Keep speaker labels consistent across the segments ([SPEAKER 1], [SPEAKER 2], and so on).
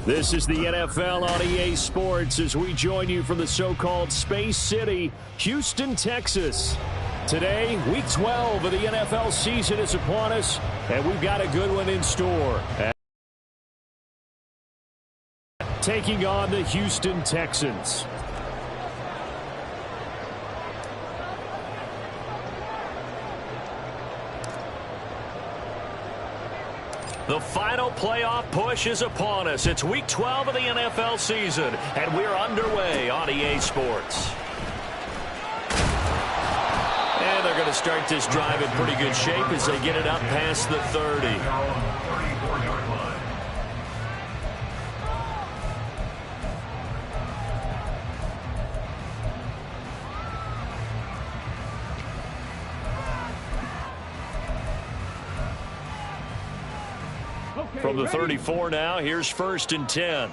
[SPEAKER 1] This is the NFL on EA Sports as we join you from the so-called Space City, Houston, Texas. Today, Week 12 of the NFL season is upon us, and we've got a good one in store. Taking on the Houston Texans. The final playoff push is upon us. It's Week 12 of the NFL season, and we're underway on EA Sports. And they're going to start this drive in pretty good shape as they get it up past the 30. From the 34 now, here's 1st and 10.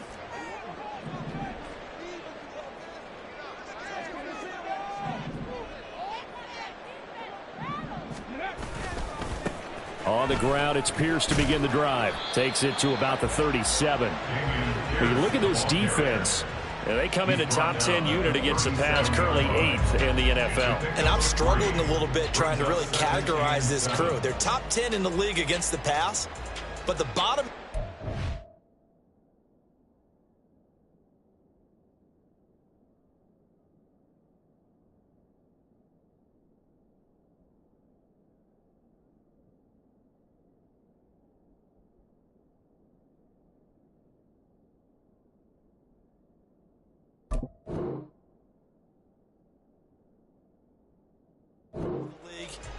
[SPEAKER 1] On the ground, it's Pierce to begin the drive. Takes it to about the 37. When you look at this defense, they come in a top 10 unit against the pass, currently 8th in the NFL.
[SPEAKER 2] And I'm struggling a little bit trying to really categorize this crew. They're top 10 in the league against the pass, but the bottom...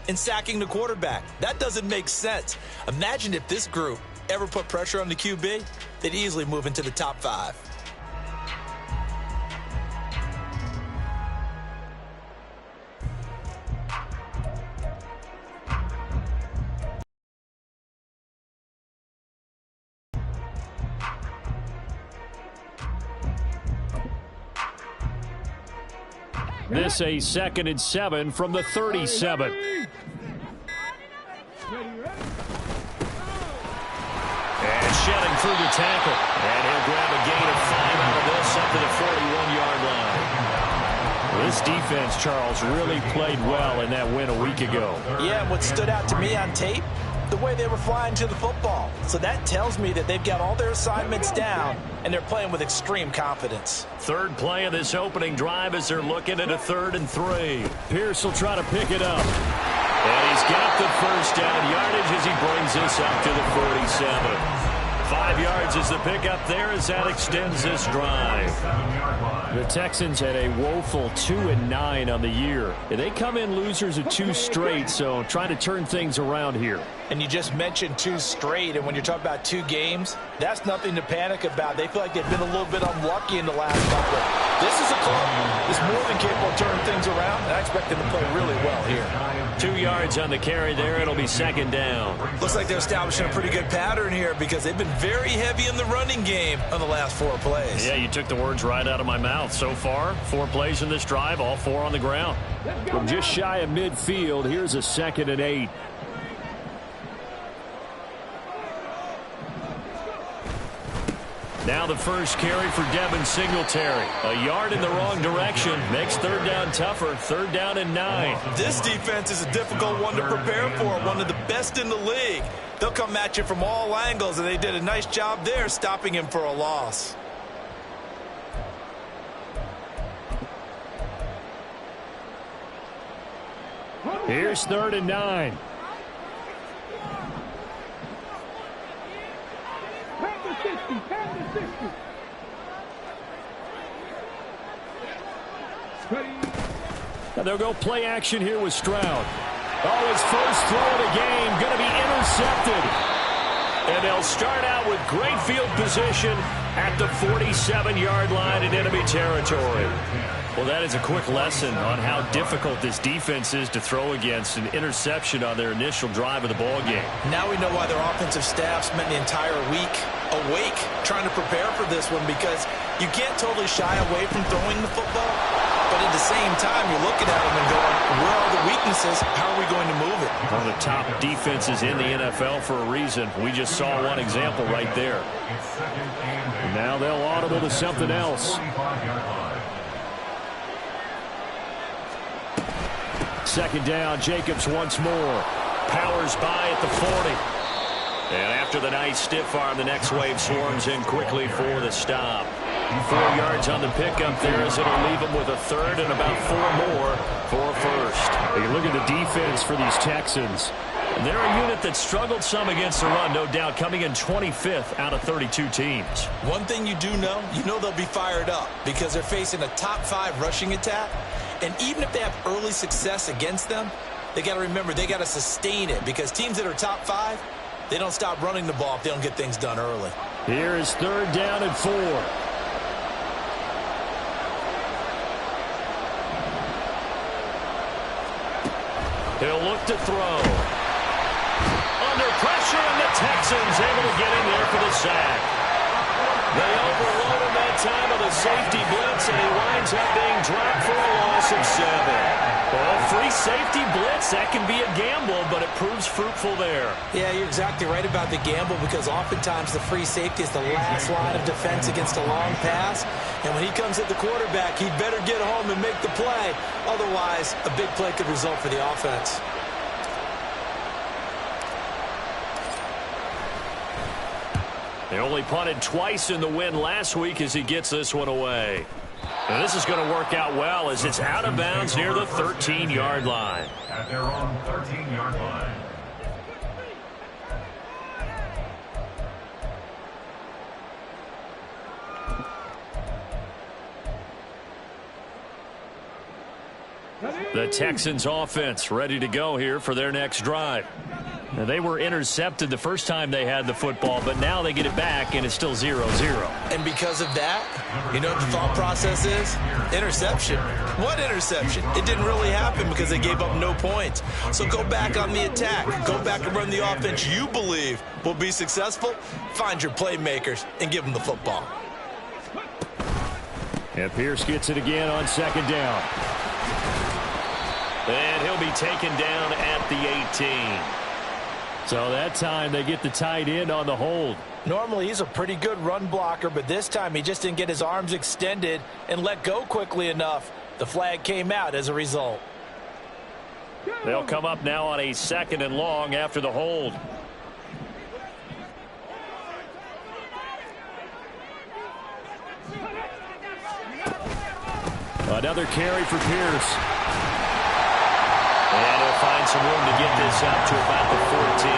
[SPEAKER 2] in sacking the quarterback. That doesn't make sense. Imagine if this group ever put pressure on the QB, they'd easily move into the top 5.
[SPEAKER 1] This a 2nd and 7 from the 37. And shelling through the tackle. And he'll grab a gain of 5 out of this up to the 41-yard line. This defense, Charles, really played well in that win a week ago.
[SPEAKER 2] Yeah, and what stood out to me on tape, the way they were flying to the football. So that tells me that they've got all their assignments down, and they're playing with extreme confidence.
[SPEAKER 1] Third play of this opening drive as they're looking at a 3rd and 3. Pierce will try to pick it up. And he's got the first down yardage as he brings this up to the 47. 5 yards is the pickup there as that extends this drive. The Texans had a woeful 2-9 on the year. They come in losers of 2 straight, so trying to turn things around here.
[SPEAKER 2] And you just mentioned 2 straight, and when you're talking about 2 games, that's nothing to panic about. They feel like they've been a little bit unlucky in the last couple. This is a club that's more than capable of turning things around, and I expect them to play really well here.
[SPEAKER 1] 2 yards on the carry there. It'll be 2nd down.
[SPEAKER 2] Looks like they're establishing a pretty good pattern here because they've been very heavy in the running game on the last 4 plays.
[SPEAKER 1] Yeah, you took the words right out of my mouth. So far, 4 plays in this drive, all 4 on the ground. From just shy of midfield, here's a 2nd and 8. Now the first carry for Devin Singletary. A yard in the wrong direction. Makes 3rd down tougher. 3rd down and 9.
[SPEAKER 2] This defense is a difficult one to prepare for. One of the best in the league. They'll come at you from all angles, and they did a nice job there stopping him for a loss.
[SPEAKER 1] Here's 3rd and 9. Now they'll go play action here with Stroud. Oh, his first throw of the game going to be intercepted. And they'll start out with great field position at the 47-yard line in enemy territory. Well, that is a quick lesson on how difficult this defense is to throw against. An interception on their initial drive of the ball game.
[SPEAKER 2] Now we know why their offensive staff spent the entire week awake trying to prepare for this one, because you can't totally shy away from throwing the football, but at the same time you're looking at them and going, where are the weaknesses? weaknesses. How are we going to move it?
[SPEAKER 1] One of the top defenses in the NFL for a reason. We just saw one example right there. Now they'll audible to something else. Second down, Jacobs once more. Powers by at the 40. And after the nice stiff arm, the next wave swarms in quickly for the stop. 4 yards on the pickup there as it'll leave them with a third and about 4 more for a first.
[SPEAKER 3] You look at the defense for these Texans.
[SPEAKER 1] They're a unit that struggled some against the run, no doubt, coming in 25th out of 32 teams.
[SPEAKER 2] One thing you do know, they'll be fired up because they're facing a top 5 rushing attack. And even if they have early success against them, they got to remember they got to sustain it because teams that are top 5, they don't stop running the ball if they don't get things done early.
[SPEAKER 3] Here is third down and 4.
[SPEAKER 1] He'll look to throw. Under pressure, and the Texans able to get in there for the sack. They overload him that time with a safety blitz, and he winds up being dropped for a loss of 7. Well, free safety blitz, that can be a gamble, but it proves fruitful there.
[SPEAKER 2] Yeah, you're exactly right about the gamble because oftentimes the free safety is the last line of defense against a long pass. And when he comes at the quarterback, he'd better get home and make the play. Otherwise, a big play could result for the offense.
[SPEAKER 1] They only punted twice in the win last week as he gets this one away. And this is going to work out well as it's out of bounds near the 13-yard line.
[SPEAKER 4] At their own 13-yard line.
[SPEAKER 1] The Texans offense ready to go here for their next drive. Now, they were intercepted the first time they had the football, but now they get it back, and it's still 0-0.
[SPEAKER 2] And because of that, you know what the thought process is? Interception. What interception? It didn't really happen because they gave up no points. So go back on the attack. Go back and run the offense you believe will be successful. Find your playmakers and give them the football.
[SPEAKER 3] And Pierce gets it again on second down.
[SPEAKER 1] And he'll be taken down at the 18.
[SPEAKER 3] So that time they get the tight end on the hold.
[SPEAKER 2] Normally he's a pretty good run blocker, but this time he just didn't get his arms extended and let go quickly enough. The flag came out as a result.
[SPEAKER 1] They'll come up now on a 2nd and long after the hold.
[SPEAKER 3] Another carry for Pierce.
[SPEAKER 1] And he'll find some room to get this up to about the 14.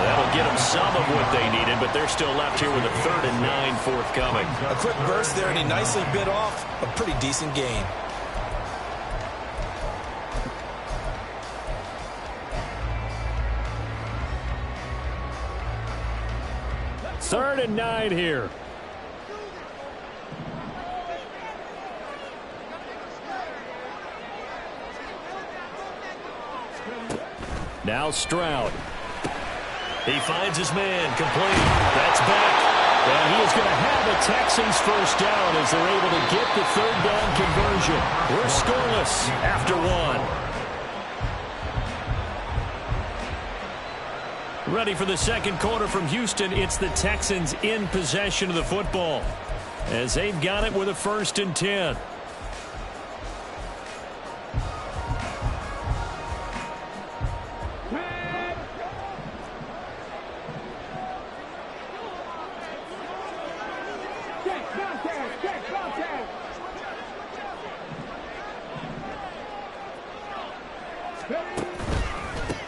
[SPEAKER 1] That'll get them some of what they needed, but they're still left here with a 3rd and 9 forthcoming.
[SPEAKER 2] A quick burst there, and he nicely bit off a pretty decent gain.
[SPEAKER 3] Third and 9 here. Now Stroud.
[SPEAKER 1] He finds his man, complete. That's back.
[SPEAKER 3] And he is going to have a Texans first down as they're able to get the 3rd down conversion.
[SPEAKER 1] We're scoreless after 1. Ready for the second quarter from Houston. It's the Texans in possession of the football as they've got it with a 1st and 10.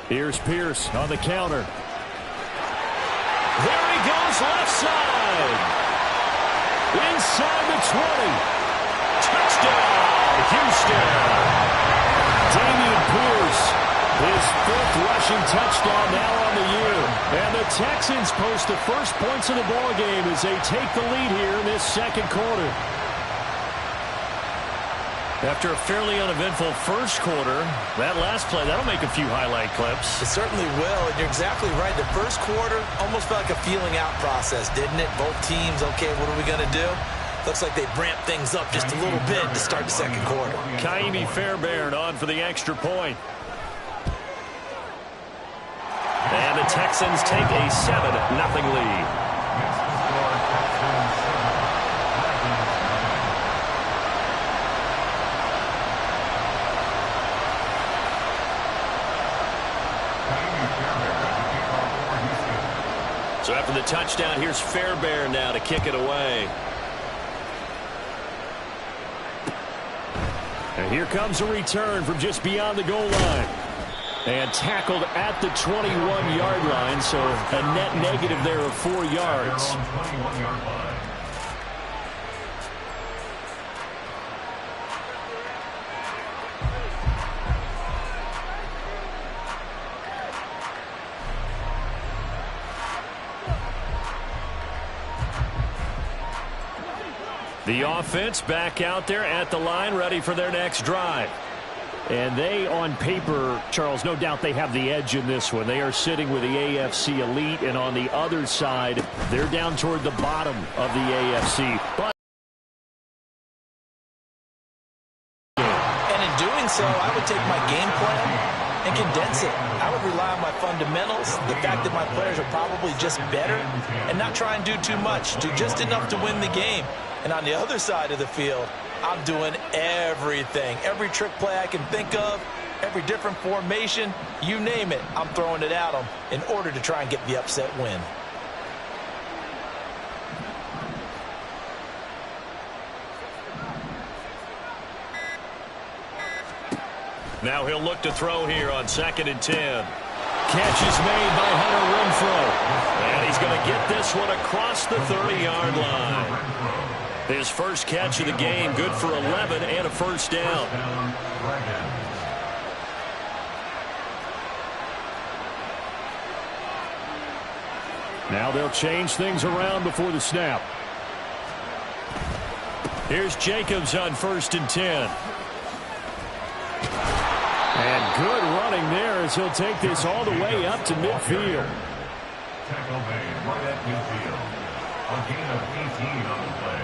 [SPEAKER 3] Here's Pierce on the counter.
[SPEAKER 1] There he goes left side.
[SPEAKER 3] Inside the 20.
[SPEAKER 1] Touchdown, Houston.
[SPEAKER 3] Dameon Pierce, his 5th rushing touchdown now on the year. And the Texans post the first points of the ballgame as they take the lead here in this second quarter.
[SPEAKER 1] After a fairly uneventful first quarter, that last play, that'll make a few highlight clips.
[SPEAKER 2] It certainly will, and you're exactly right. The first quarter almost felt like a feeling out process, didn't it? Both teams, okay, what are we going to do? Looks like they've ramped things up just a little bit to start the second quarter.
[SPEAKER 1] Kaimi Fairbairn on for the extra point. And the Texans take a 7-0 lead. So after the touchdown, here's Fairbairn now to kick it away.
[SPEAKER 3] And here comes a return from just beyond the goal line. And tackled at the 21-yard line, so a net negative there of 4 yards.
[SPEAKER 1] The offense back out there at the line, ready for their next drive.
[SPEAKER 3] And they, on paper, Charles, no doubt they have the edge in this one. They are sitting with the AFC elite, and on the other side, they're down toward the bottom of the AFC. But
[SPEAKER 2] and in doing so, I would take my game plan and condense it. I would rely on my fundamentals, the fact that my players are probably just better, and not try and do too much, do just enough to win the game. And on the other side of the field, I'm doing everything. Every trick play I can think of, every different formation, you name it, I'm throwing it at them in order to try and get the upset win.
[SPEAKER 1] Now he'll look to throw here on 2nd and 10.
[SPEAKER 3] catch is made by Hunter Renfrow.
[SPEAKER 1] And he's going to get this one across the 30-yard line. His first catch of the game, good for 11 and a first down.
[SPEAKER 3] Now they'll change things around before the snap.
[SPEAKER 1] Here's Jacobs on 1st and 10.
[SPEAKER 3] And good running there as he'll take this all the way up to midfield.
[SPEAKER 4] Tackle made right at midfield. A gain of 18 on the play.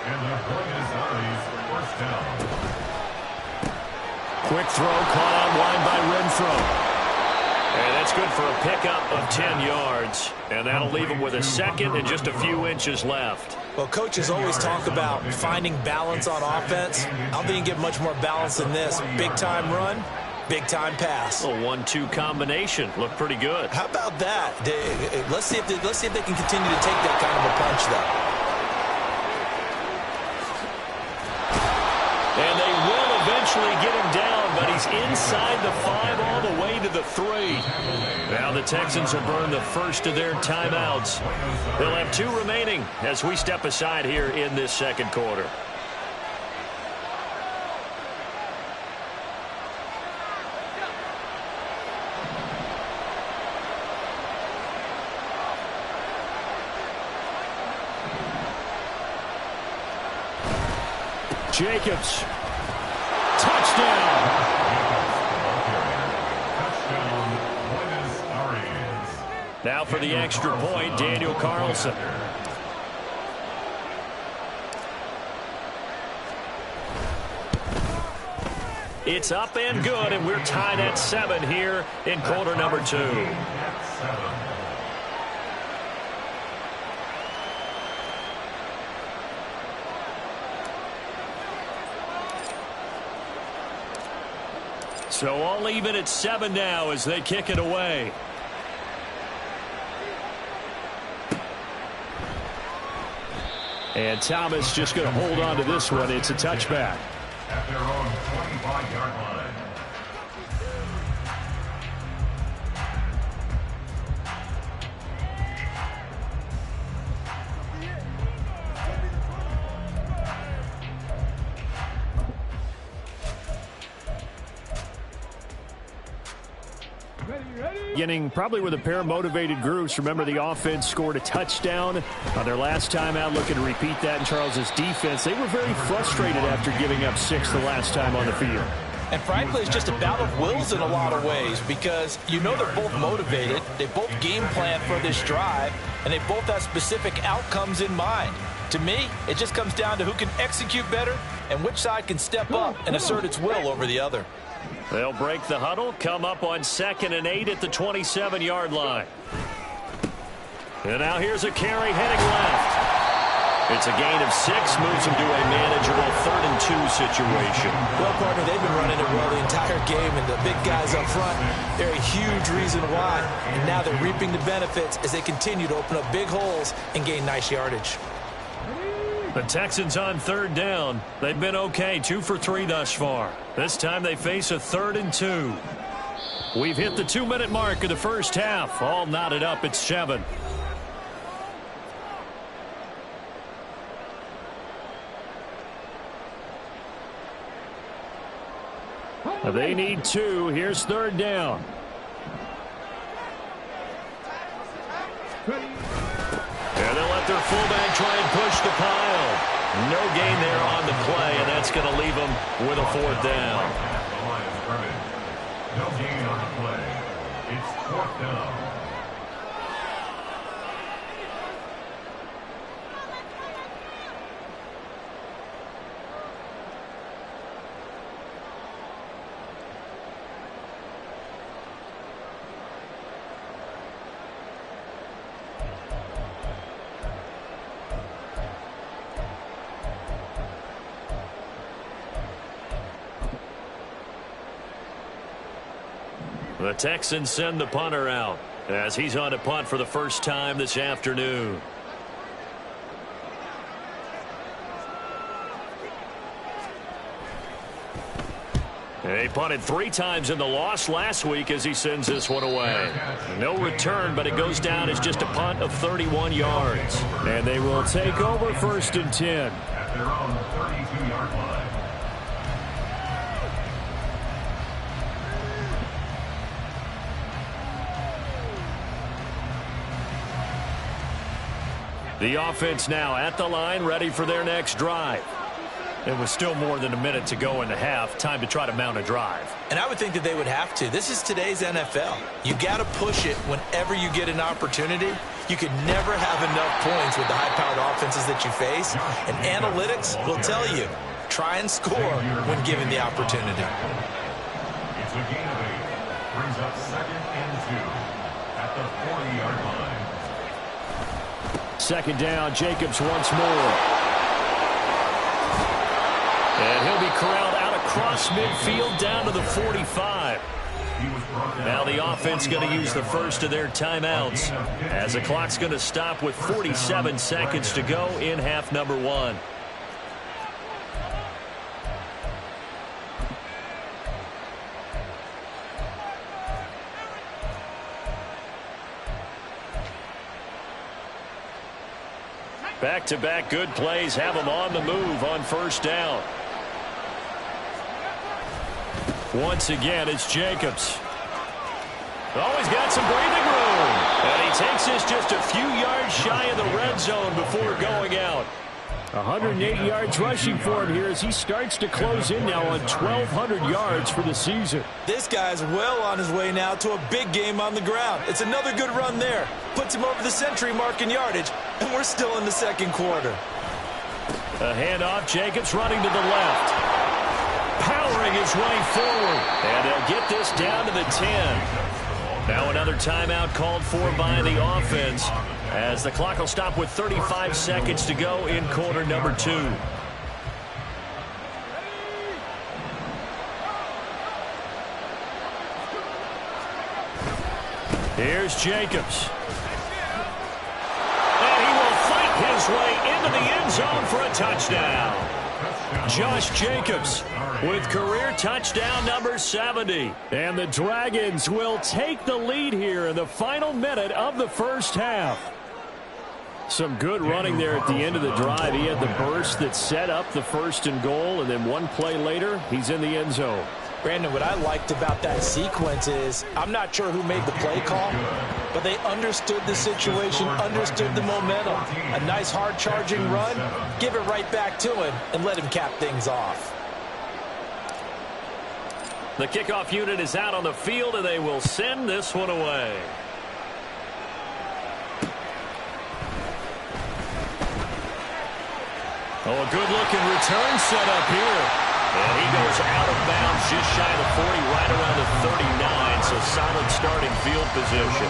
[SPEAKER 4] And the Buenos Aires first down.
[SPEAKER 3] Quick throw caught out wide by Renfrow.
[SPEAKER 1] And that's good for a pickup of 10 yards. And that'll leave him with a second and just a few inches left.
[SPEAKER 2] Well, coaches always talk about finding balance on offense. I don't think you get much more balance than this. Big-time run, big-time pass.
[SPEAKER 1] A 1-2 combination. Looked pretty good.
[SPEAKER 2] How about that? Let's see if they can continue to take that kind of a punch, though.
[SPEAKER 1] And they will eventually get him down, but he's inside the 5 all the way to the 3. Now the Texans will burn the first of their timeouts. They'll have 2 remaining as we step aside here in this second quarter.
[SPEAKER 3] Jacobs. Touchdown.
[SPEAKER 1] Now for the extra point, Daniel Carlson. It's up and good, and we're tied at 7 here in quarter number 2. So all even at 7 now as they kick it away.
[SPEAKER 3] And Thomas just going to hold on to this one. It's a touchback.
[SPEAKER 4] At their own 25-yard line.
[SPEAKER 3] Beginning probably with a pair of motivated groups. Remember, the offense scored a touchdown on their last time out, looking to repeat that in Charles's defense. They were very frustrated after giving up 6 the last time on the field.
[SPEAKER 2] And frankly, it's just a battle of wills in a lot of ways because you know they're both motivated, they both game plan for this drive, and they both have specific outcomes in mind. To me, it just comes down to who can execute better and which side can step up and assert its will over the other.
[SPEAKER 1] They'll break the huddle, come up on 2nd and 8 at the 27-yard line. And now here's a carry heading left. It's a gain of 6, moves them to a manageable 3rd and 2 situation.
[SPEAKER 2] Well, partner, they've been running it well the entire game, and the big guys up front, they're a huge reason why. And now they're reaping the benefits as they continue to open up big holes and gain nice yardage.
[SPEAKER 1] The Texans on 3rd down. They've been okay, 2 for 3 thus far. This time they face a 3rd and 2. We've hit the 2-minute mark of the first half. All knotted up at 7. They need 2. Here's 3rd down. And they'll let their fullback try and push the pile. No gain there on the play, and that's going to leave them with a 4th down.
[SPEAKER 4] No gain on the play. It's 4th down.
[SPEAKER 1] The Texans send the punter out as he's on to punt for the first time this afternoon. He punted 3 times in the loss last week as he sends this one away. No return, but it goes down as just a punt of 31 yards.
[SPEAKER 3] And they will take over 1st and 10.
[SPEAKER 4] At their own 32-yard line.
[SPEAKER 1] The offense now at the line, ready for their next drive. It was still more than a minute to go in the half. Time to try to mount a drive.
[SPEAKER 2] And I would think that they would have to. This is today's NFL. You got to push it whenever you get an opportunity. You can never have enough points with the high-powered offenses that you face. And analytics will tell you, try and score when given the opportunity.
[SPEAKER 4] It's a gain of 8. Brings up 2nd and 2 at the 40-yard line.
[SPEAKER 3] 2nd down, Jacobs once more.
[SPEAKER 1] And he'll be corralled out across midfield down to the 45. Now the offense going to use the first of their timeouts as the clock's going to stop with 47 seconds to go in half number 1. Back-to-back good plays have them on the move on 1st down. Once again, it's Jacobs. Always got some breathing room. And he takes this just a few yards shy of the red zone before going out.
[SPEAKER 3] 108 yards rushing for him here as he starts to close in now on 1,200 yards for the season.
[SPEAKER 2] This guy's well on his way now to a big game on the ground. It's another good run there. Puts him over the century mark in yardage, and we're still in the 2nd quarter.
[SPEAKER 1] A handoff, Jacobs running to the left. Powering his way forward. And they'll get this down to the 10. Now another timeout called for by the offense as the clock will stop with 35 seconds to go in quarter number 2. Here's Jacobs. And he will fight his way into the end zone for a touchdown. Josh Jacobs with career touchdown number 70.
[SPEAKER 3] And the Dragons will take the lead here in the final minute of the first half. Some good running there at the end of the drive. He had the burst that set up the 1st and goal, and then one play later, he's in the end zone.
[SPEAKER 2] Brandon, what I liked about that sequence is I'm not sure who made the play call, but they understood the situation, understood the momentum. A nice hard-charging run, give it right back to him, and let him cap things off.
[SPEAKER 1] The kickoff unit is out on the field, and they will send this one away. Oh, a good-looking return set up here. And he goes out of bounds just shy of the 40, right around the 39, so solid starting field position.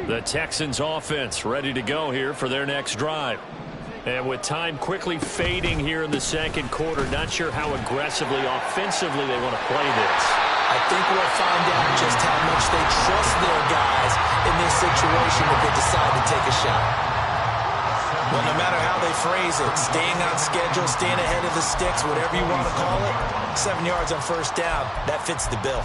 [SPEAKER 1] The Texans offense ready to go here for their next drive. And with time quickly fading here in the second quarter, not sure how aggressively, offensively they want to play this.
[SPEAKER 2] I think we'll find out just how much they trust their guys in this situation if they decide to take a shot. Well, no matter how they phrase it, staying on schedule, staying ahead of the sticks, whatever you want to call it, 7 yards on first down, that fits the bill.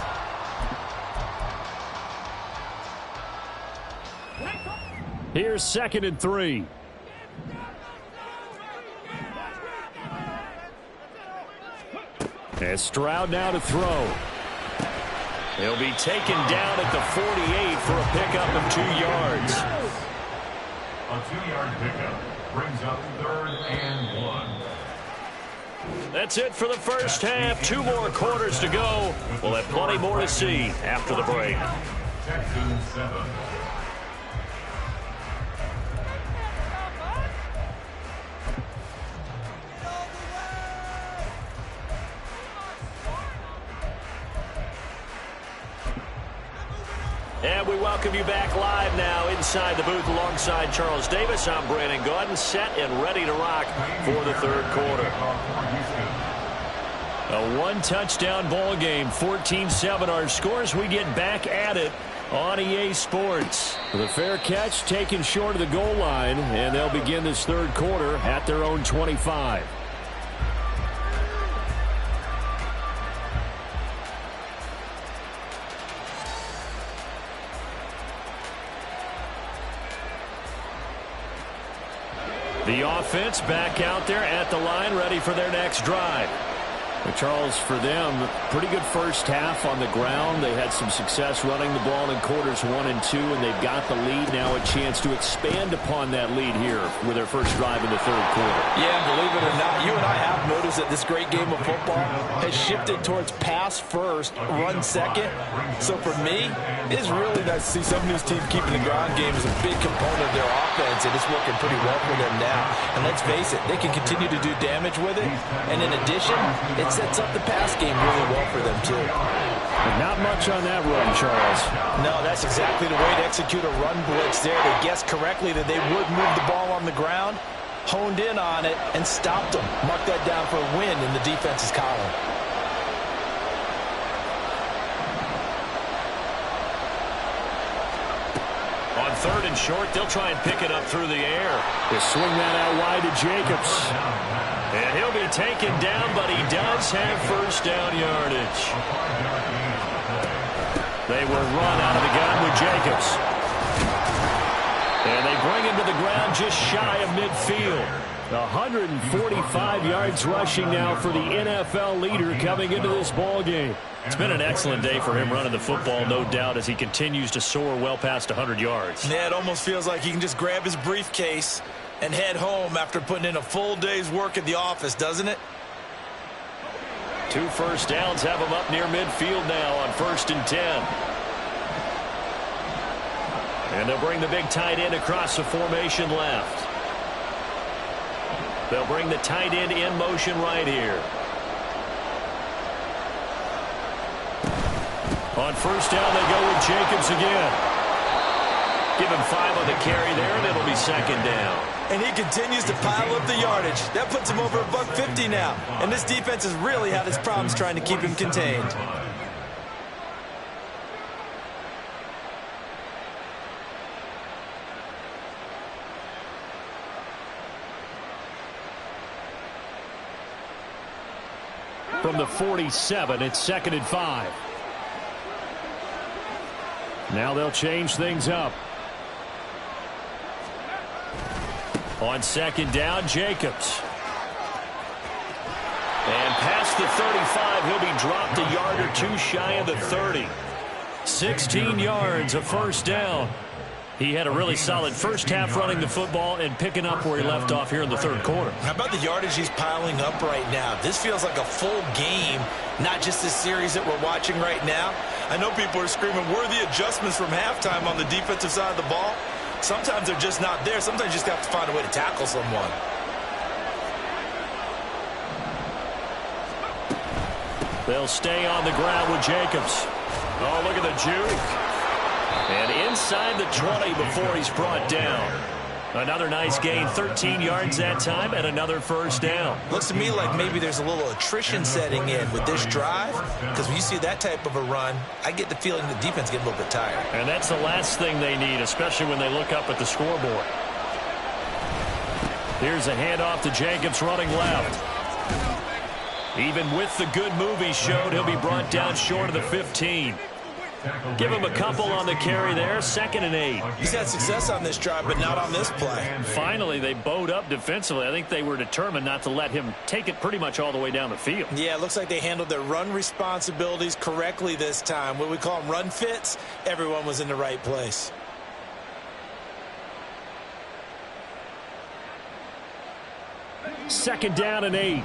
[SPEAKER 3] Here's 2nd and 3. And Stroud now to throw.
[SPEAKER 1] He'll be taken down at the 48 for a pickup of 2 yards.
[SPEAKER 4] A 2-yard pickup brings up 3rd and 1.
[SPEAKER 1] That's it for the first half. 2 more quarters to go. We'll have plenty more to see after the break.
[SPEAKER 4] Texans 7.
[SPEAKER 1] And we welcome you back live now inside the booth alongside Charles Davis. I'm Brandon Gaudin, set and ready to rock for the third quarter.
[SPEAKER 3] A one-touchdown ball game, 14-7 our scores. We get back at it on EA Sports. The fair catch taken short of the goal line, and they'll begin this third quarter at their own 25. The offense back out there at the line, ready for their next drive. Well, Charles, for them, pretty good first half on the ground. They had some success running the ball in quarters 1 and 2, and they've got the lead now, a chance to expand upon that lead here with their first drive in the third quarter.
[SPEAKER 2] Yeah, believe it or not, you and I have noticed that this great game of football has shifted towards pass first, run second. So for me, it's really nice to see some of these teams keeping the ground game as a big component of their offense, and it's working pretty well for them now. And let's face it, they can continue to do damage with it. And in addition, it sets up the pass game really well for them, too.
[SPEAKER 3] But not much on that run, Charles.
[SPEAKER 2] No, that's exactly the way to execute a run blitz there. They guessed correctly that they would move the ball on the ground, honed in on it, and stopped them. Mark that down for a win in the defense's column.
[SPEAKER 1] On 3rd and short, they'll try and pick it up through the air.
[SPEAKER 3] They swing that out wide to Jacobs.
[SPEAKER 1] And he'll be taken down, but he does have first down yardage. They will run out of the gun with Jacobs. And they bring him to the ground just shy of midfield.
[SPEAKER 3] 145 yards rushing now for the NFL leader coming into this ball game.
[SPEAKER 1] It's been an excellent day for him running the football, no doubt, as he continues to soar well past 100 yards.
[SPEAKER 2] Yeah, it almost feels like he can just grab his briefcase and head home after putting in a full day's work at the office, doesn't it?
[SPEAKER 1] 2 first downs have him up near midfield now on 1st and 10. And they'll bring the big tight end across the formation left. They'll bring the tight end in motion right here. On 1st down, they go with Jacobs again. Give him 5 on the carry there, and it'll be 2nd down.
[SPEAKER 2] And he continues to pile up the yardage. That puts him over $150 now. And this defense has really had its problems trying to keep him contained.
[SPEAKER 3] From the 47, it's 2nd and 5. Now they'll change things up. On 2nd down, Jacobs.
[SPEAKER 1] And past the 35, he'll be dropped a yard or 2 shy of the 30.
[SPEAKER 3] 16 yards, a first down.
[SPEAKER 1] He had a really solid first half running the football and picking up where he left off here in the third quarter.
[SPEAKER 2] How about the yardage he's piling up right now? This feels like a full game, not just this series that we're watching right now. I know people are screaming, where are the adjustments from halftime on the defensive side of the ball? Sometimes they're just not there. Sometimes you just have to find a way to tackle someone.
[SPEAKER 1] They'll stay on the ground with Jacobs. Oh, look at the juke. And inside the 20 before he's brought down. Another nice gain, 13 yards that time, and another first down.
[SPEAKER 2] Looks to me like maybe there's a little attrition setting in with this drive, because when you see that type of a run, I get the feeling the defense gets a little bit tired.
[SPEAKER 1] And that's the last thing they need, especially when they look up at the scoreboard. Here's a handoff to Jacobs running left. Even with the good move he showed, he'll be brought down short of the 15. Give him a couple on the carry there, 2nd and 8.
[SPEAKER 2] He's had success on this drive, but not on this play.
[SPEAKER 1] Finally, they bowed up defensively. I think they were determined not to let him take it pretty much all the way down the field.
[SPEAKER 2] Yeah, it looks like they handled their run responsibilities correctly this time. What we call them run fits, everyone was in the right place.
[SPEAKER 3] Second down and 8.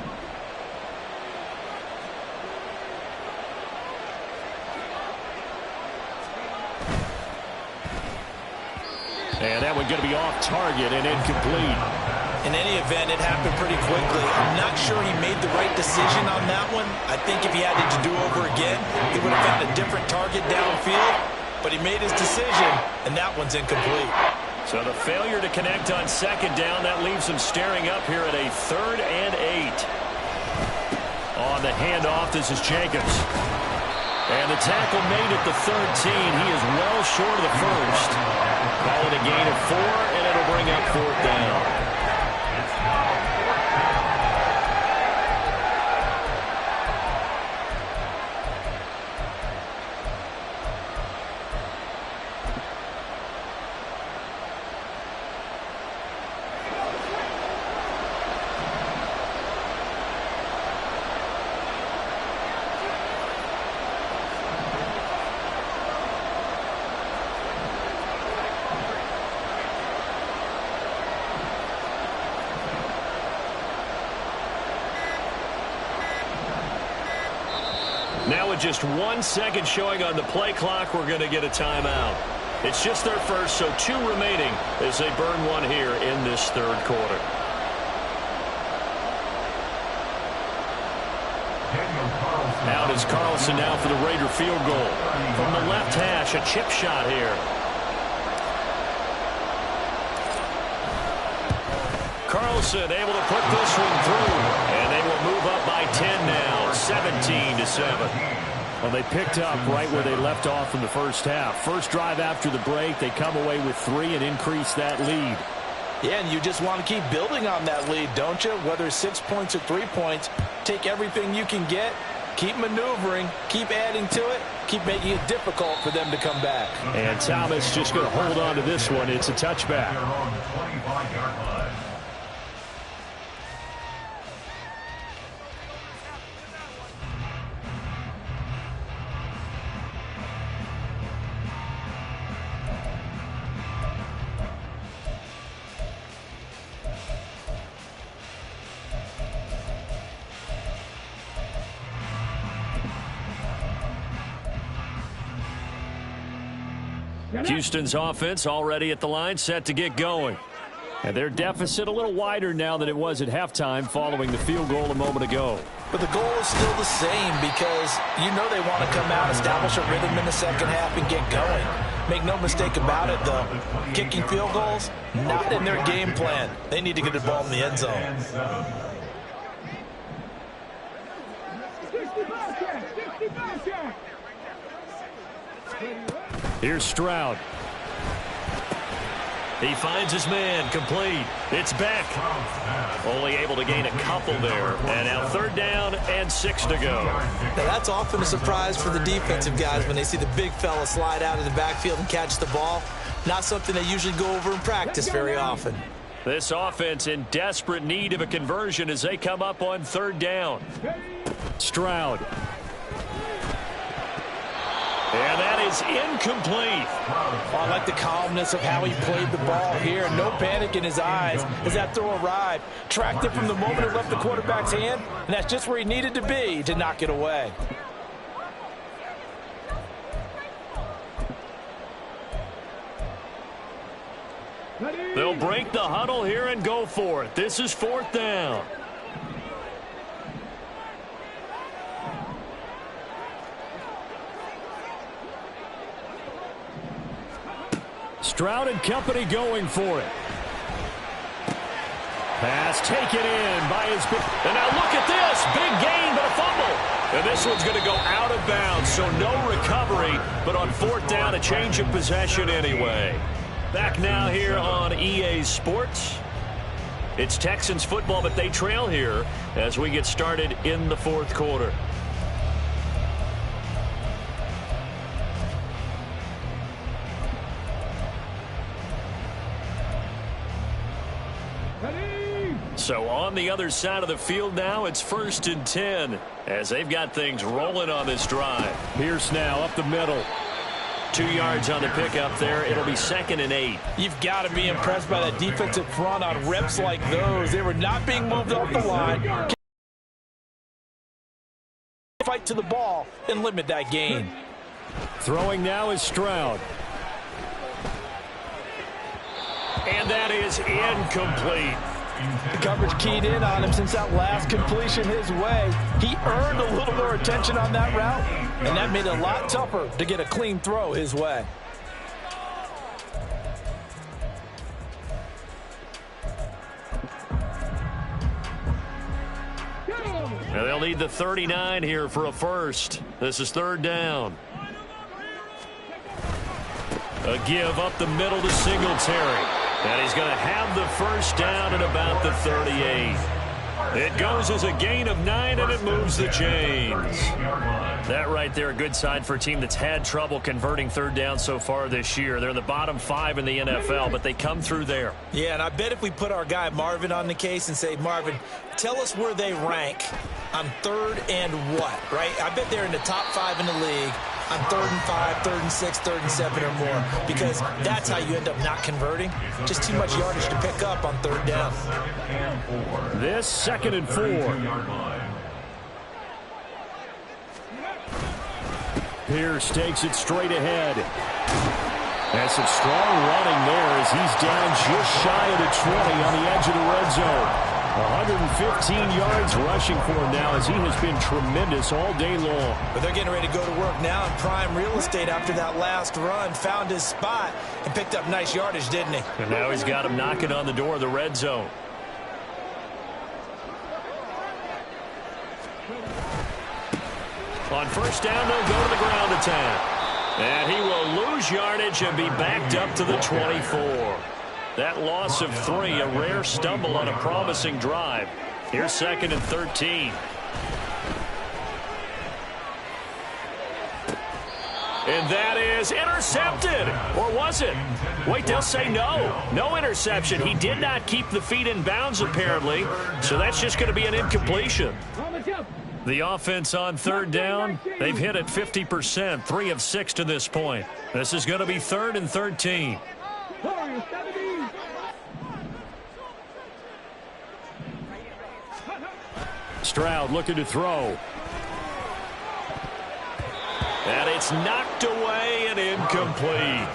[SPEAKER 3] And that one going to be off target and incomplete.
[SPEAKER 2] In any event, it happened pretty quickly. I'm not sure he made the right decision on that one. I think if he had it to do over again, he would have found a different target downfield. But he made his decision, and that one's incomplete.
[SPEAKER 1] So the failure to connect on 2nd down, that leaves him staring up here at a 3rd and 8. On the handoff, this is Jacobs. And the tackle made at the 13. He is well short of the first. Call it a gain of 4, and it'll bring up 4th down. Now with just 1 second showing on the play clock, we're going to get a timeout. It's just their first, so 2 remaining as they burn one here in this third quarter. Out is Carlson now for the Raider field goal. From the left hash, a chip shot here. Carlson able to put this one through, and they will move up by 10 now, 17-7.
[SPEAKER 3] Well, they picked up right where they left off in the first half. First drive after the break, they come away with 3 and increase that lead.
[SPEAKER 2] Yeah, and you just want to keep building on that lead, don't you? Whether it's 6 points or 3 points, take everything you can get, keep maneuvering, keep adding to it, keep making it difficult for them to come back.
[SPEAKER 3] And Thomas just going to hold on to this one. It's a touchback.
[SPEAKER 1] Houston's offense already at the line, set to get going.
[SPEAKER 3] And their deficit a little wider now than it was at halftime following the field goal a moment ago.
[SPEAKER 2] But the goal is still the same because you know they want to come out, establish a rhythm in the second half, and get going. Make no mistake about it, though. Kicking field goals, not in their game plan. They need to get the ball in the end zone.
[SPEAKER 1] Here's Stroud. He finds his man, complete. It's Beck. Only able to gain a couple there. And now 3rd down and 6 to go.
[SPEAKER 2] Now that's often a surprise for the defensive guys when they see the big fella slide out of the backfield and catch the ball. Not something they usually go over in practice very often.
[SPEAKER 1] This offense in desperate need of a conversion as they come up on 3rd down.
[SPEAKER 3] Stroud.
[SPEAKER 1] And that is incomplete.
[SPEAKER 2] Oh, I like the calmness of how he played the ball here. No panic in his eyes as that throw arrived. Tracked it from the moment it left the quarterback's hand, and that's just where he needed to be to knock it away.
[SPEAKER 1] They'll break the huddle here and go for it. This is 4th down.
[SPEAKER 3] Stroud and company going for it. Pass taken in by his big.
[SPEAKER 1] And now look at this. Big gain, but a fumble. And this one's going to go out of bounds, so no recovery. But on 4th down, a change of possession anyway. Back now here on EA Sports. It's Texans football, but they trail here as we get started in the 4th quarter. So on the other side of the field now, it's 1st and 10 as they've got things rolling on this drive.
[SPEAKER 3] Pierce now up the middle.
[SPEAKER 1] 2 yards on the pickup there. It'll be 2nd and 8.
[SPEAKER 2] You've got to be impressed by that defensive front on reps like those. They were not being moved off the line. Fight to the ball and limit that gain.
[SPEAKER 3] Throwing now is Stroud.
[SPEAKER 1] And that is incomplete.
[SPEAKER 2] The coverage keyed in on him since that last completion his way. He earned a little more attention on that route, and that made it a lot tougher to get a clean throw his way.
[SPEAKER 1] Now they'll need the 39 here for a first. This is 3rd down. A give up the middle to Singletary. And he's going to have the first down at about the 38. It goes as a gain of 9, and it moves the chains. That right there, a good sign for a team that's had trouble converting 3rd down so far this year. They're in the bottom 5 in the NFL, but they come through there.
[SPEAKER 2] Yeah, and I bet if we put our guy Marvin on the case and say, Marvin, tell us where they rank on 3rd and what, right? I bet they're in the top 5 in the league on 3rd and 5, 3rd and 6, 3rd and 7 or more, because that's how you end up not converting. Just too much yardage to pick up on 3rd down.
[SPEAKER 3] This 2nd and 4. Pierce takes it straight ahead. And some strong running there as he's down just shy of the 20 on the edge of the red zone. 115 yards rushing for him now as he has been tremendous all day long.
[SPEAKER 2] But they're getting ready to go to work now in prime real estate after that last run. Found his spot and picked up nice yardage, didn't he?
[SPEAKER 1] And now he's got him knocking on the door of the red zone. On 1st down, they'll go to the ground attack. And he will lose yardage and be backed up to the 24. That loss of 3, a rare stumble on a promising drive. Here's 2nd and 13. And that is intercepted. Or was it? Wait, they'll say no. No interception. He did not keep the feet in bounds, apparently. So that's just going to be an incompletion. The offense on 3rd down, they've hit it 50%, 3 of 6 to this point. This is going to be 3rd and 13.
[SPEAKER 3] Stroud looking to throw.
[SPEAKER 1] And it's knocked away and incomplete.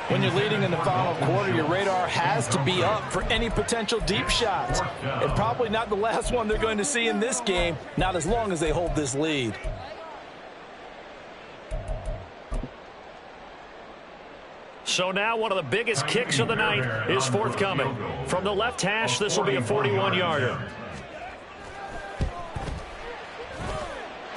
[SPEAKER 2] When you're leading in the final quarter, your radar has to be up for any potential deep shots. And probably not the last one they're going to see in this game, not as long as they hold this lead.
[SPEAKER 1] So now one of the biggest kicks of the night is forthcoming. From the left hash, this will be a 41-yarder.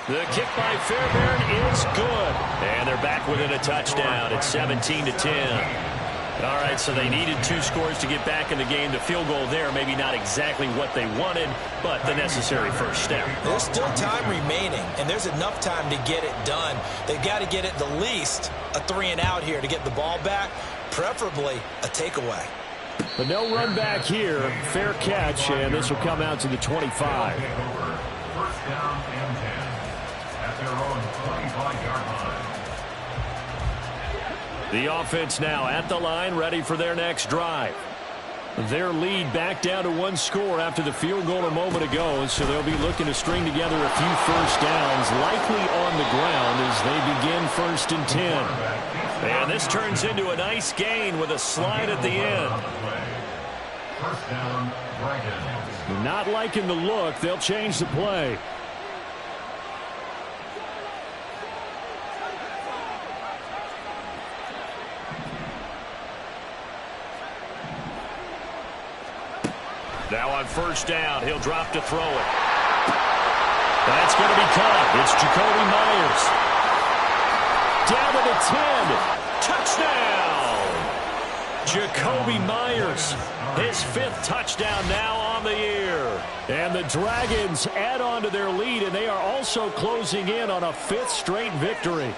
[SPEAKER 1] The kick by Fairbairn is good. And they're back within a touchdown. It's 17-10. All right, so they needed 2 scores to get back in the game. The field goal there, maybe not exactly what they wanted, but the necessary first step.
[SPEAKER 2] There's still time remaining, and there's enough time to get it done. They've got to get it the least a 3 and out here to get the ball back, preferably a takeaway.
[SPEAKER 3] But no run back here. Fair catch, and this will come out to the 25.
[SPEAKER 4] First down and 10 at their own 25-yard line.
[SPEAKER 3] The offense now at the line, ready for their next drive. Their lead back down to one score after the field goal a moment ago, so they'll be looking to string together a few first downs, likely on the ground as they begin 1st and 10.
[SPEAKER 1] And this turns into a nice gain with a slide at the end.
[SPEAKER 4] First down, Dragons.
[SPEAKER 3] Not liking the look. They'll change the play.
[SPEAKER 1] Now on first down, he'll drop to throw it. That's going to be caught. It's Jacoby Myers. Down to the 10. Touchdown! Jacoby Myers. His 5th touchdown now on the year.
[SPEAKER 3] And the Dragons add on to their lead, and they are also closing in on a 5th straight victory.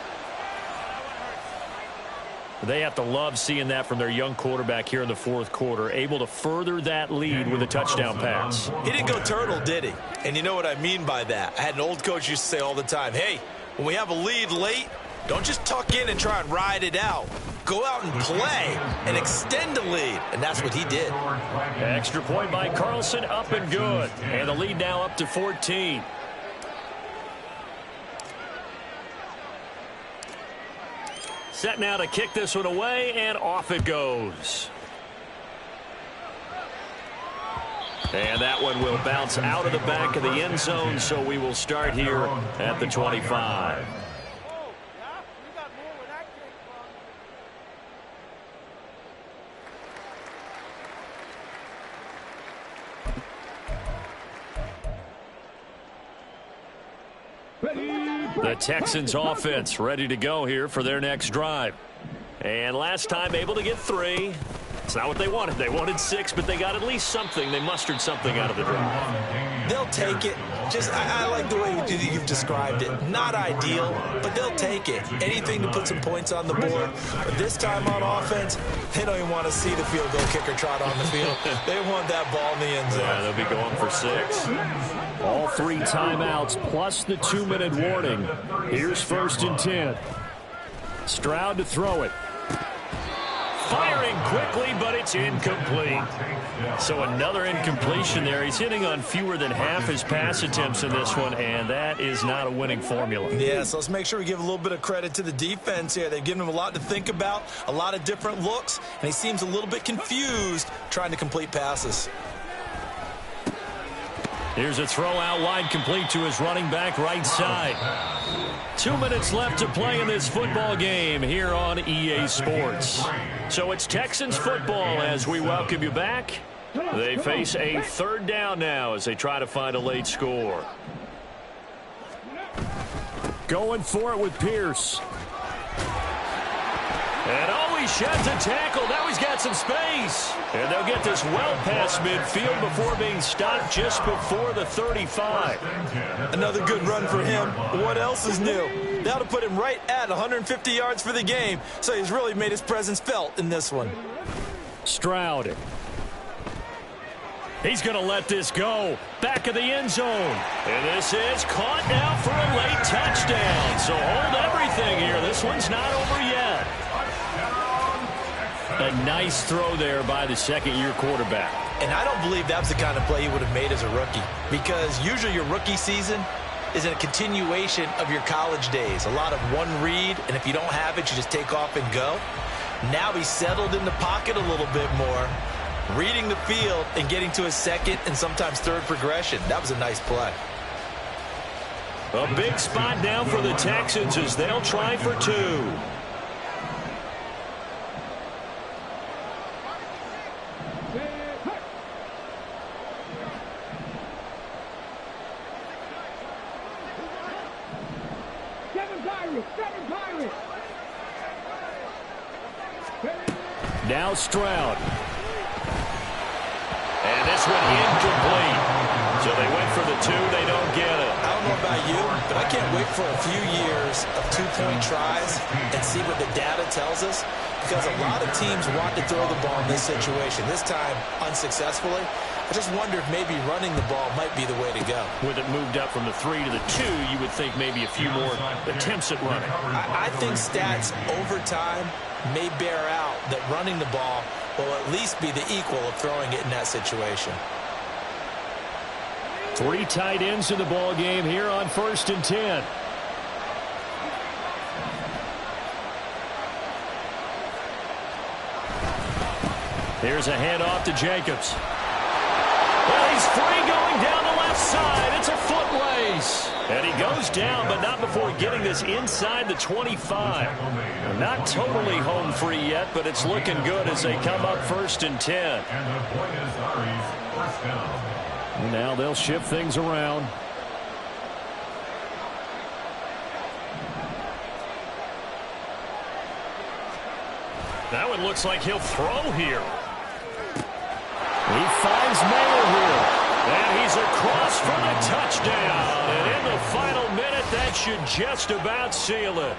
[SPEAKER 1] They have to love seeing that from their young quarterback here in the 4th quarter, able to further that lead with a touchdown pass.
[SPEAKER 2] He didn't go turtle, did he? And you know what I mean by that. I had an old coach used to say all the time, hey, when we have a lead late, don't just tuck in and try and ride it out. Go out and play and extend the lead. And that's what he did.
[SPEAKER 1] Extra point by Carlson, up and good. And the lead now up to 14. Set now to kick this one away, and off it goes. And that one will bounce out of the back of the end zone, so we will start here at the 25. The Texans offense ready to go here for their next drive. And last time able to get 3. It's not what they wanted. They wanted 6, but they got at least something. They mustered something out of the drive.
[SPEAKER 2] They'll take it. Just, I like the way you've described it. Not ideal, but they'll take it. Anything to put some points on the board. But this time on offense, they don't even want to see the field goal kicker trot on the field. They want that ball in the end zone.
[SPEAKER 1] Yeah, they'll be going for 6.
[SPEAKER 3] All 3 timeouts plus the 2-minute warning. Here's 1st and 10. Stroud to throw it.
[SPEAKER 1] Firing quickly, but it's incomplete. So another incompletion there. He's hitting on fewer than half his pass attempts in this one, and that is not a winning formula.
[SPEAKER 2] Yeah, so let's make sure we give a little bit of credit to the defense here. They've given him a lot to think about, a lot of different looks, and he seems a little bit confused trying to complete passes.
[SPEAKER 1] Here's a throw out wide, complete to his running back right side. 2 minutes left to play in this football game here on EA Sports. So it's Texans football as we welcome you back. They face a 3rd down now as they try to find a late score.
[SPEAKER 3] Going for it with Pierce.
[SPEAKER 1] And always sheds a tackle. Now he's got some space. And they'll get this well past midfield before being stopped just before the 35.
[SPEAKER 2] Another good run for him. What else is new? That'll put him right at 150 yards for the game. So he's really made his presence felt in this one.
[SPEAKER 3] Stroud.
[SPEAKER 1] He's going to let this go. Back of the end zone. And this is caught now for a late touchdown. So hold everything here. This one's not over yet. A nice throw there by the 2nd-year quarterback.
[SPEAKER 2] And I don't believe that was the kind of play he would have made as a rookie. Because usually your rookie season is a continuation of your college days. A lot of one read, and if you don't have it, you just take off and go. Now he's settled in the pocket a little bit more, reading the field and getting to his 2nd and sometimes 3rd progression. That was a nice play.
[SPEAKER 1] A big spot now for the Texans as they'll try for 2.
[SPEAKER 3] Now Stroud.
[SPEAKER 1] And this one incomplete. So they went for the 2. They don't get it.
[SPEAKER 2] I don't know about you, but I can't wait for a few years of 2-point tries and see what the data tells us. Because a lot of teams want to throw the ball in this situation. This time, unsuccessfully. I just wonder if maybe running the ball might be the way to go.
[SPEAKER 1] With it moved up from the 3 to the 2, you would think maybe a few more attempts at running.
[SPEAKER 2] I think stats over time may bear out that running the ball will at least be the equal of throwing it in that situation.
[SPEAKER 3] 3 tight ends in the ball game here on 1st and 10. Here's a handoff to Jacobs. Well, he's free going down the left side. It's a foot race. And he goes down, but not before getting this inside the 25. Not totally home free yet, but it's looking good as they come up 1st and 10.
[SPEAKER 4] And the Buenos Aires first down.
[SPEAKER 3] Now they'll shift things around.
[SPEAKER 1] That one looks like he'll throw here.
[SPEAKER 3] He finds Mayer here.
[SPEAKER 1] And he's across for the touchdown. And in the final minute, that should just about seal it.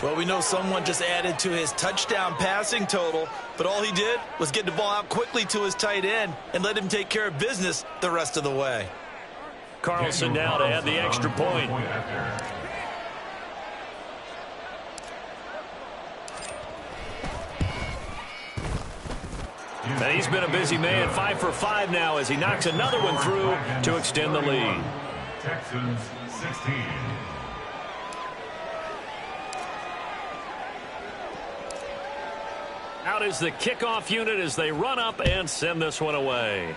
[SPEAKER 2] Well, we know someone just added to his touchdown passing total, but all he did was get the ball out quickly to his tight end and let him take care of business the rest of the way.
[SPEAKER 1] Carlson now to add the extra point. And he's been a busy man, 5 for 5 now as he knocks another one through to extend the lead.
[SPEAKER 4] Texans 16.
[SPEAKER 1] Out is the kickoff unit as they run up and send this one away.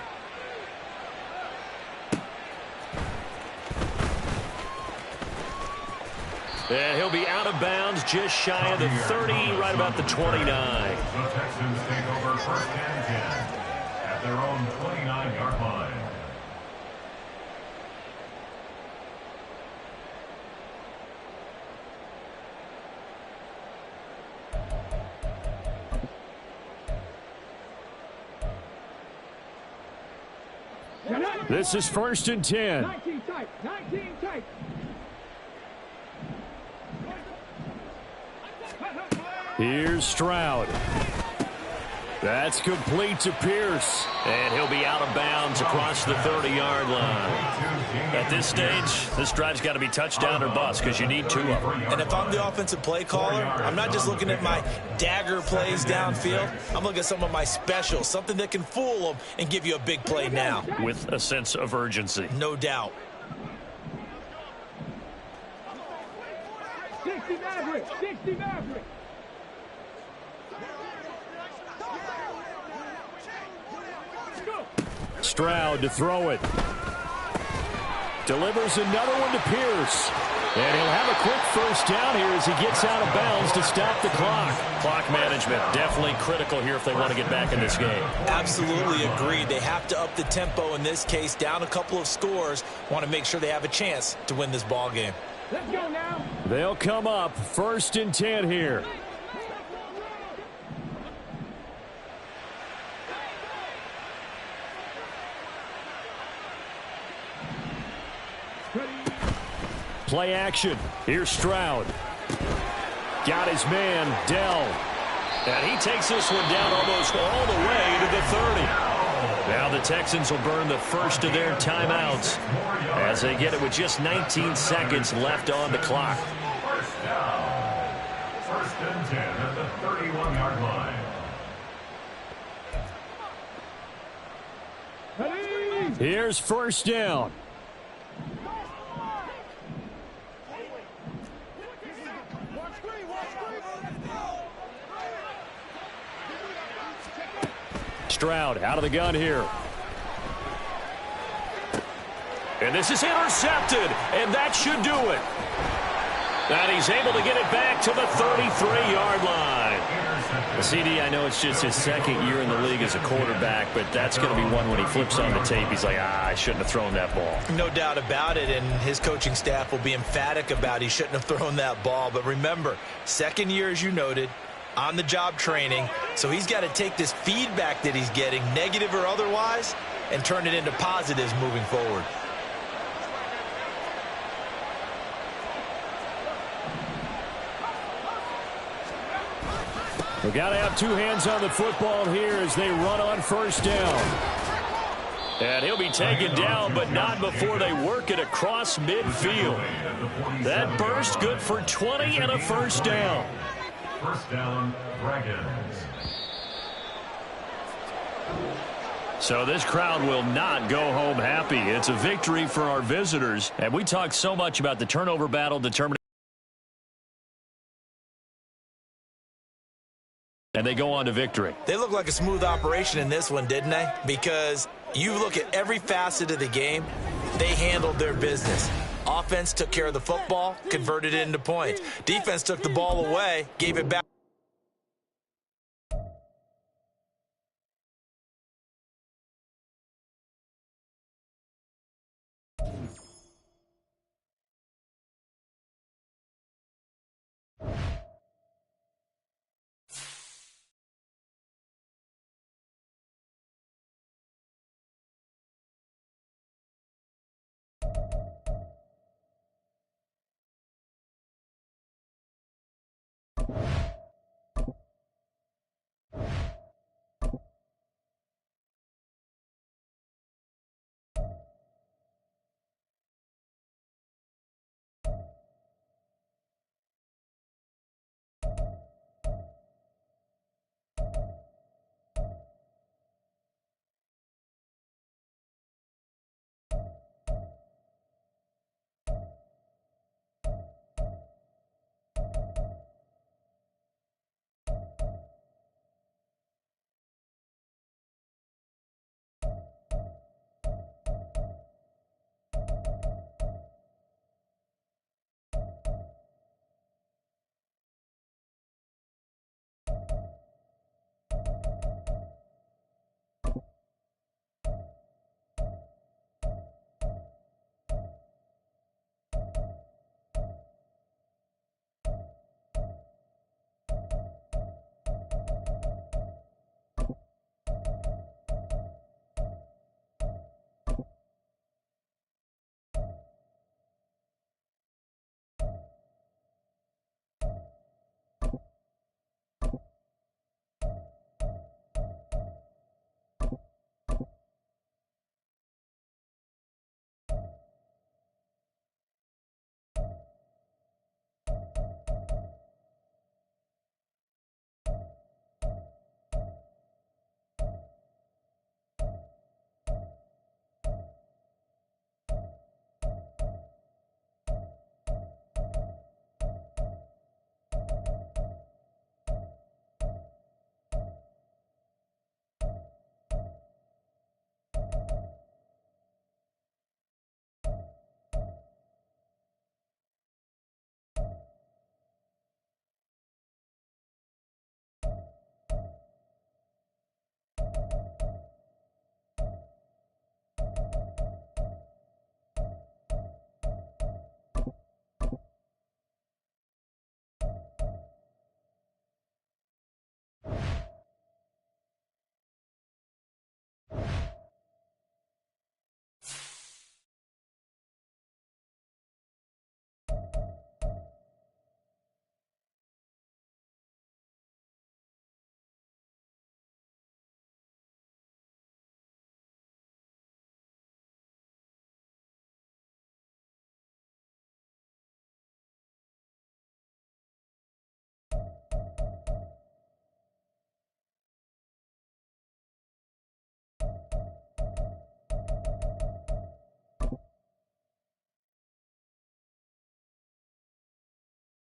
[SPEAKER 1] And he'll be out of bounds just shy of the 30, right about the 29.
[SPEAKER 4] The Texans take over 1st and 10 at their own 29-yard line.
[SPEAKER 3] This is 1st and 10.
[SPEAKER 5] 19 tight.
[SPEAKER 3] Here's Stroud. That's complete to Pierce.
[SPEAKER 1] And he'll be out of bounds across the 30-yard line. At this stage, this drive's got to be touchdown or bust because you need 2 of them.
[SPEAKER 2] And if I'm the offensive play caller, I'm not just looking at my dagger plays downfield. I'm looking at some of my specials, something that can fool them and give you a big play now.
[SPEAKER 1] With a sense of urgency.
[SPEAKER 2] No doubt.
[SPEAKER 5] 60 Maverick.
[SPEAKER 3] Stroud to throw it. Delivers another one to Pierce. And he'll have a quick first down here as he gets out of bounds to stop the clock.
[SPEAKER 1] Clock management definitely critical here if they want to get back in this game.
[SPEAKER 2] Absolutely agreed. They have to up the tempo in this case, down a couple of scores. Want to make sure they have a chance to win this ball game.
[SPEAKER 5] Let's go now.
[SPEAKER 3] They'll come up 1st and 10 here. Play action. Here's Stroud. Got his man, Dell.
[SPEAKER 1] And he takes this one down almost all the way to the 30. Now the Texans will burn the first of their timeouts as they get it with just 19 seconds left on the clock.
[SPEAKER 4] First down. 1st and 10 at the 31-yard line.
[SPEAKER 3] Here's 1st down. Stroud out of the gun here.
[SPEAKER 1] And this is intercepted, and that should do it. And he's able to get it back to the 33-yard line.
[SPEAKER 3] CD, I know it's just his 2nd year in the league as a quarterback, but that's going to be one when he flips on the tape. He's like, I shouldn't have thrown that ball.
[SPEAKER 2] No doubt about it, and his coaching staff will be emphatic about he shouldn't have thrown that ball. But remember, 2nd year, as you noted, on-the-job training, so he's got to take this feedback that he's getting, negative or otherwise, and turn it into positives moving forward.
[SPEAKER 3] We've got to have 2 hands on the football here as they run on 1st down.
[SPEAKER 1] And he'll be taken down, but not before they work it across midfield. That burst good for 20 and a 1st down.
[SPEAKER 4] first down, Dragons.
[SPEAKER 1] So this crowd will not go home happy. It's a victory for our visitors. And we talked so much about the turnover battle determining. And they go on to victory.
[SPEAKER 2] They look like a smooth operation in this one, didn't they? Because you look at every facet of the game, they handled their business. Offense took care of the football, converted it into points. Defense took the ball away, gave it back.